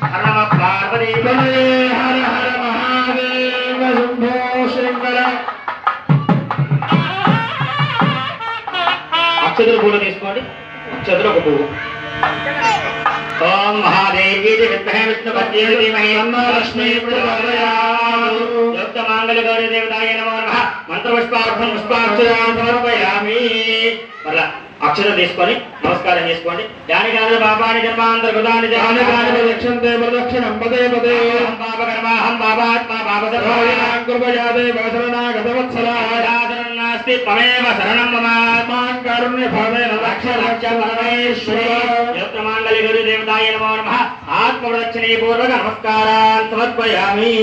హర నమ పార్వతీ హర హర మహాదేవ శంభో శంకర. అక్షతులు పూలు తీసుకోండి. అక్షతులు ఒక పువ్వు. ఓం మహాదేవి విద్మహే విష్ణుపత్యే ధీమహి లక్ష్మీ ప్రచోదయాత్. యోక్త మాంగళ్య గౌరీ దేవతాయ నమో నమః. మంత్రపుష్పార్థం పుష్పాక్షరాన్ సమర్పయామి. మళ్ళా అక్షరం తీసుకొని నమస్కారం చేసుకోండి. యాని కాని పాపాని జన్మాంతర్గతాని యాని కాని ప్రదక్షిణంతే ప్రదక్షిణం పదే పదే. అహం పాపకర్మాహం పాపాత్మా పాపసర్వాణి కృపయా దేవ శరణాగతవత్సల. శరణం నాస్తి త్వమేవ శరణం మమ. మాం కారుణ్య భావేన రక్ష రక్ష పరమేశ్వర. యోక్త మాంగళ్య గౌరీ దేవతాయ నమో నమః. ఆత్మ ప్రదక్షిణే పూర్వక నమస్కారాన్ సమర్పయామి.